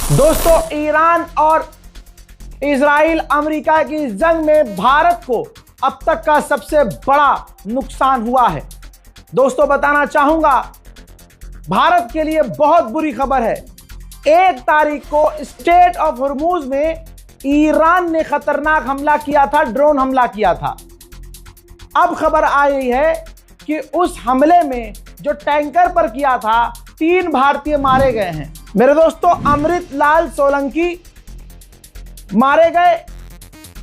दोस्तों, ईरान और Israel America की जंग में भारत को अब तक का सबसे बड़ा नुकसान हुआ है। दोस्तों, बताना चाहूंगा, भारत के लिए बहुत बुरी खबर है। 1 तारीख को स्ट्रेट ऑफ हॉर्मूज में ईरान ने खतरनाक हमला किया था, ड्रोन हमला किया था। अब खबर आ रही है कि उस हमले में जो टैंकर पर किया था, 3 भारतीय मारे गए हैं। मेरे दोस्तों, अमृतलाल सोलंकी मारे गए,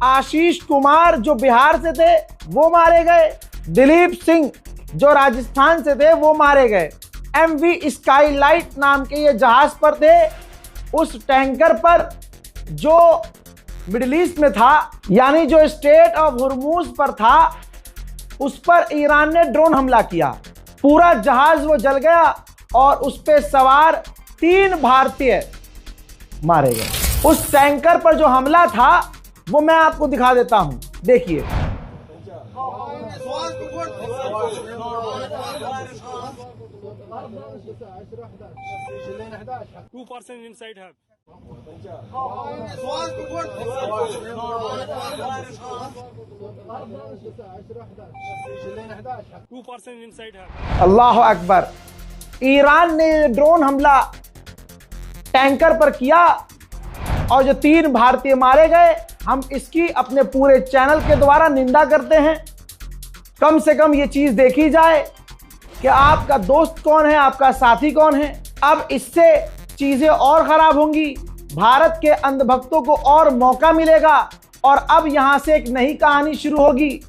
आशीष कुमार जो बिहार से थे वो मारे गए, दिलीप सिंह जो राजस्थान से थे वो मारे गए। MV स्काईलाइट नाम के ये जहाज पर थे। उस टैंकर पर जो मिडिल ईस्ट में था, यानी जो स्ट्रेट ऑफ हॉर्मूज पर था, उस पर ईरान ने ड्रोन हमला किया। पूरा जहाज वो जल गया और उस पे सवार 3 भारतीय मारे गए। उस टैंकर पर जो हमला था वो मैं आपको दिखा देता हूं, देखिए। अल्लाह अकबर। ईरान ने ड्रोन हमला टैंकर पर किया और जो 3 भारतीय मारे गए, हम इसकी अपने पूरे चैनल के द्वारा निंदा करते हैं। कम से कम ये चीज देखी जाए कि आपका दोस्त कौन है, आपका साथी कौन है। अब इससे चीजें और खराब होंगी, भारत के अंधभक्तों को और मौका मिलेगा और अब यहां से एक नई कहानी शुरू होगी।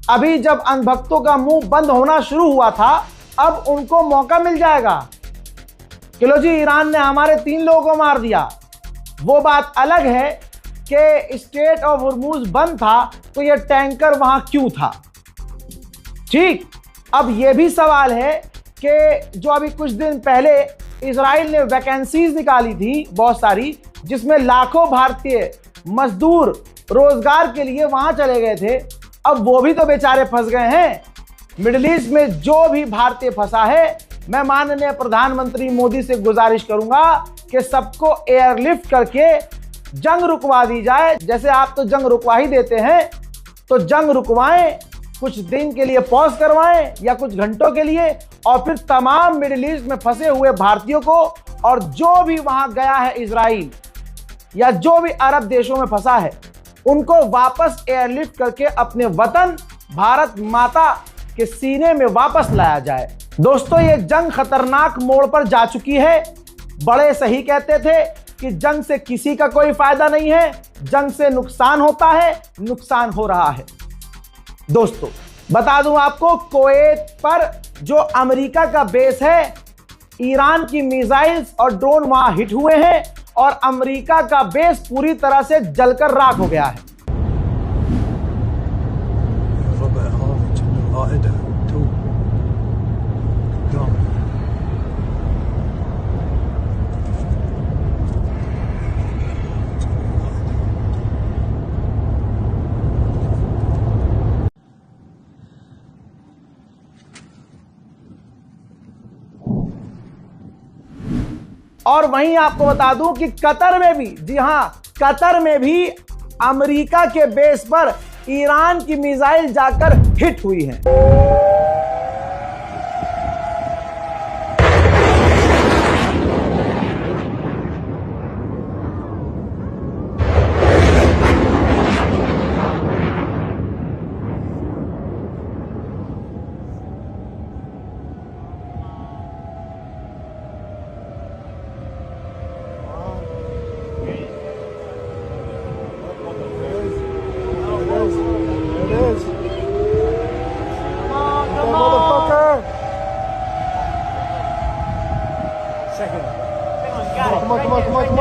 अभी जब अंधभक्तों का मुंह बंद होना शुरू हुआ था, अब उनको मौका मिल जाएगा कि लो जी, ईरान ने हमारे 3 लोगों को मार दिया। वो बात अलग है कि स्ट्रेट ऑफ हॉर्मूज बंद था तो ये टैंकर वहां क्यों था। ठीक, अब ये भी सवाल है कि जो अभी कुछ दिन पहले इजराइल ने वैकेंसीज निकाली थी बहुत सारी, जिसमें लाखों भारतीय मजदूर रोजगार के लिए वहां चले गए थे, अब वो भी तो बेचारे फंस गए हैं। मिडिल ईस्ट में जो भी भारतीय फंसा है, मैं माननीय प्रधानमंत्री मोदी से गुजारिश करूंगा कि सबको एयरलिफ्ट करके जंग रुकवा दी जाए। जैसे आप तो जंग रुकवा ही देते हैं, तो जंग रुकवाएं, कुछ दिन के लिए पॉज करवाएं या कुछ घंटों के लिए, और फिर तमाम मिडिल ईस्ट में फंसे हुए भारतीयों को, और जो भी वहां गया है इजराइल या जो भी अरब देशों में फंसा है, उनको वापस एयरलिफ्ट करके अपने वतन भारत माता के सीने में वापस लाया जाए। दोस्तों, ये जंग खतरनाक मोड़ पर जा चुकी है। बड़े सही कहते थे कि जंग से किसी का कोई फायदा नहीं है, जंग से नुकसान होता है, नुकसान हो रहा है। दोस्तों, बता दूं आपको, कुवैत पर जो अमेरिका का बेस है, ईरान की मिसाइल्स और ड्रोन वहां हिट हुए हैं और अमेरिका का बेस पूरी तरह से जलकर राख हो गया है। और वहीं आपको बता दूं कि कतर में भी, जी हां, कतर में भी अमेरिका के बेस पर ईरान की मिसाइल जाकर हिट हुई है।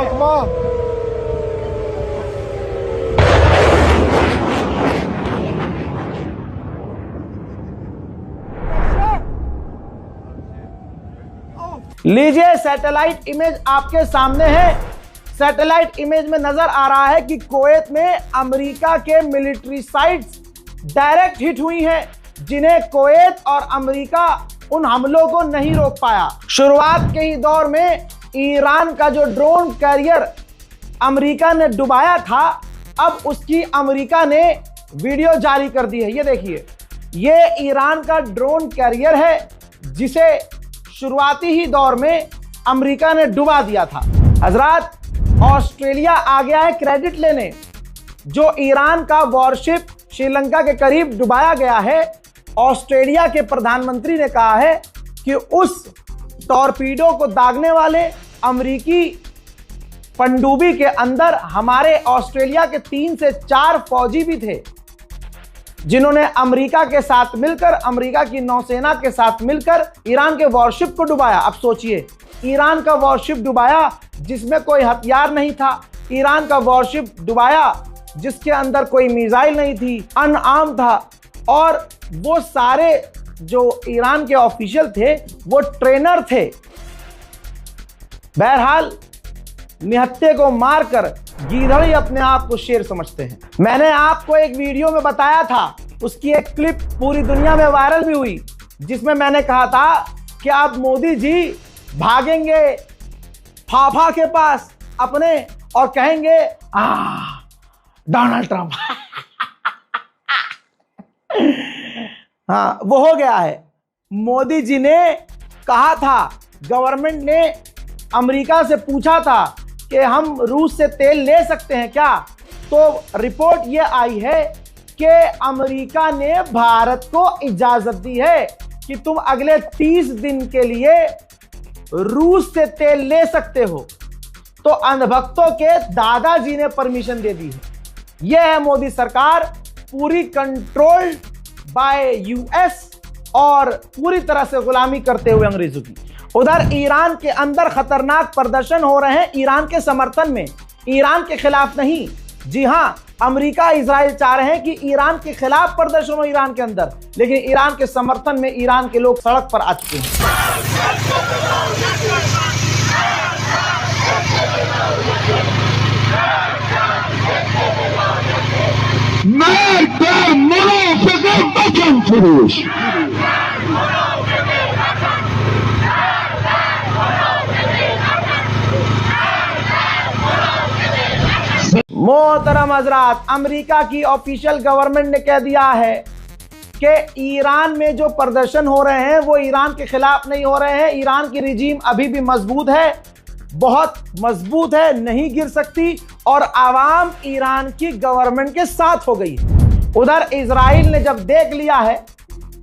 Come on. लीजिए, सैटेलाइट इमेज आपके सामने है। सैटेलाइट इमेज में नजर आ रहा है कि कुवैत में अमेरिका के मिलिट्री साइट्स डायरेक्ट हिट हुई हैं, जिन्हें कुवैत और अमेरिका उन हमलों को नहीं रोक पाया। शुरुआत के ही दौर में ईरान का जो ड्रोन कैरियर अमेरिका ने डुबाया था, अब उसकी अमेरिका ने वीडियो जारी कर दी है। ये देखिए, ये ईरान का ड्रोन कैरियर है जिसे शुरुआती ही दौर में अमेरिका ने डुबा दिया था। हजरात, ऑस्ट्रेलिया आ गया है क्रेडिट लेने। जो ईरान का वॉरशिप श्रीलंका के करीब डुबाया गया है, ऑस्ट्रेलिया के प्रधानमंत्री ने कहा है कि उस टॉर्पीडो को दागने वाले अमेरिकी पनडुब्बी के अंदर हमारे ऑस्ट्रेलिया के 3 से 4 फौजी भी थे, जिन्होंने अमेरिका के साथ मिलकर, अमेरिका की नौसेना के साथ मिलकर ईरान के वॉरशिप को डुबाया। अब सोचिए, ईरान का वॉरशिप डुबाया जिसमें कोई हथियार नहीं था, ईरान का वॉरशिप डुबाया जिसके अंदर कोई मिसाइल नहीं थी, अनआर्म था, और वो सारे जो ईरान के ऑफिशियल थे वो ट्रेनर थे। बहरहाल, निहत्थे को मारकर गीदड़ ही अपने आप को शेर समझते हैं। मैंने आपको एक वीडियो में बताया था, उसकी एक क्लिप पूरी दुनिया में वायरल भी हुई, जिसमें मैंने कहा था कि अब मोदी जी भागेंगे फाफा के पास अपने और कहेंगे डोनाल्ड ट्रंप। हाँ, वो हो गया है। मोदी जी ने कहा था, गवर्नमेंट ने अमेरिका से पूछा था कि हम रूस से तेल ले सकते हैं क्या, तो रिपोर्ट ये आई है कि अमेरिका ने भारत को इजाजत दी है कि तुम अगले 30 दिन के लिए रूस से तेल ले सकते हो। तो अंधभक्तों के दादाजी ने परमिशन दे दी है। यह है मोदी सरकार, पूरी कंट्रोल्ड बाय यूएस और पूरी तरह से गुलामी करते हुए अंग्रेजों की। उधर ईरान के अंदर खतरनाक प्रदर्शन हो रहे हैं ईरान के समर्थन में, ईरान के खिलाफ नहीं। जी हां, अमेरिका इजराइल चाह रहे हैं कि ईरान के खिलाफ प्रदर्शन हो ईरान के अंदर, लेकिन ईरान के समर्थन में ईरान के लोग सड़क पर आ चुके हैं। मोहतरम हजरात, अमेरिका की ऑफिशियल गवर्नमेंट ने कह दिया है कि ईरान में जो प्रदर्शन हो रहे हैं वो ईरान के खिलाफ नहीं हो रहे हैं। ईरान की रिजीम अभी भी मजबूत है, बहुत मजबूत है, नहीं गिर सकती, और आवाम ईरान की गवर्नमेंट के साथ हो गई है। उधर इजराइल ने जब देख लिया है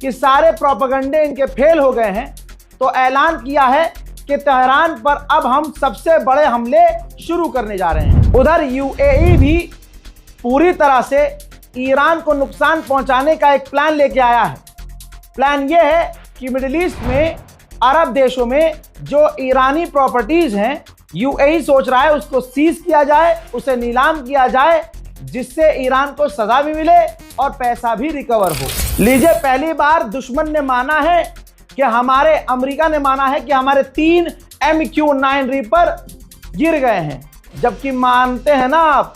कि सारे प्रोपेगेंडे इनके फेल हो गए हैं, तो ऐलान किया है कि तेहरान पर अब हम सबसे बड़े हमले शुरू करने जा रहे हैं। उधर यूएई भी पूरी तरह से ईरान को नुकसान पहुंचाने का एक प्लान लेके आया है। प्लान यह है कि मिडिल ईस्ट में, अरब देशों में जो ईरानी प्रॉपर्टीज हैं, यूएई सोच रहा है उसको सीज किया जाए, उसे नीलाम किया जाए, जिससे ईरान को सजा भी मिले और पैसा भी रिकवर हो। लीजिए, पहली बार दुश्मन ने माना है कि अमेरिका ने माना है कि हमारे 3 MQ-9 रीपर गिर गए हैं, जबकि मानते हैं ना आप,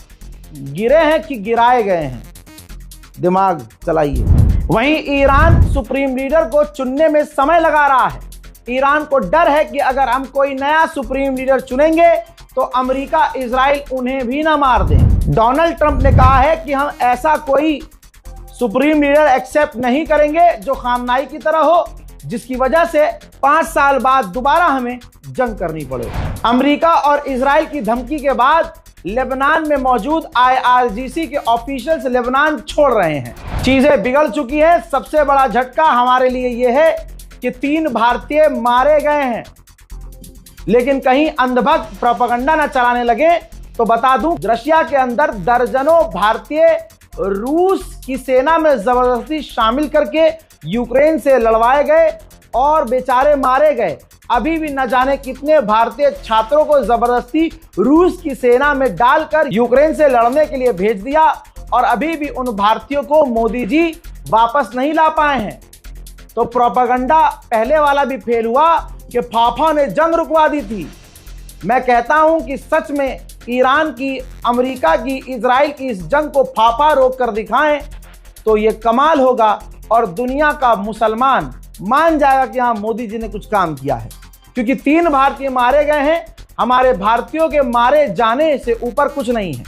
गिरे हैं कि गिराए गए हैं? दिमाग चलाइए। वहीं ईरान सुप्रीम लीडर को चुनने में समय लगा रहा है। ईरान को डर है कि अगर हम कोई नया सुप्रीम लीडर चुनेंगे तो अमेरिका, इजराइल उन्हें भी ना मार दे। डोनाल्ड ट्रंप ने कहा है कि हम ऐसा कोई सुप्रीम लीडर एक्सेप्ट नहीं करेंगे जो खामनाई की तरह हो, जिसकी वजह से 5 साल बाद दोबारा हमें जंग करनी पड़े। अमेरिका और इजराइल की धमकी के बाद लेबनान में मौजूद IRGC के ऑफिशियल्स लेबनान छोड़ रहे हैं। चीजें बिगड़ चुकी हैं। सबसे बड़ा झटका हमारे लिए यह है कि 3 भारतीय मारे गए हैं, लेकिन कहीं अंधभक्त प्रोपेगेंडा न चलाने लगे तो बता दूं, रशिया के अंदर दर्जनों भारतीय रूस की सेना में जबरदस्ती शामिल करके यूक्रेन से लड़वाए गए और बेचारे मारे गए। अभी भी न जाने कितने भारतीय छात्रों को जबरदस्ती रूस की सेना में डालकर यूक्रेन से लड़ने के लिए भेज दिया, और अभी भी उन भारतीयों को मोदी जी वापस नहीं ला पाए हैं। तो प्रोपेगेंडा पहले वाला भी फेल हुआ कि फाफा ने जंग रुकवा दी थी। मैं कहता हूं कि सच में ईरान की, अमेरिका की, इजराइल की इस जंग को फाफा रोक कर दिखाएं तो ये कमाल होगा, और दुनिया का मुसलमान मान जाएगा कि हाँ, मोदी जी ने कुछ काम किया है। क्योंकि 3 भारतीय मारे गए हैं, हमारे भारतीयों के मारे जाने से ऊपर कुछ नहीं है।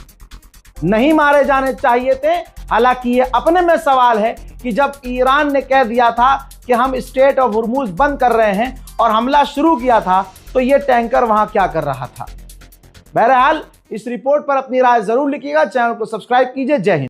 नहीं मारे जाने चाहिए थे। हालांकि ये अपने में सवाल है कि जब ईरान ने कह दिया था कि हम स्ट्रेट ऑफ हुर्मुज बंद कर रहे हैं और हमला शुरू किया था, तो ये टैंकर वहां क्या कर रहा था। बहरहाल इस रिपोर्ट पर अपनी राय जरूर लिखिएगा। चैनल को सब्सक्राइब कीजिए। जय हिंद।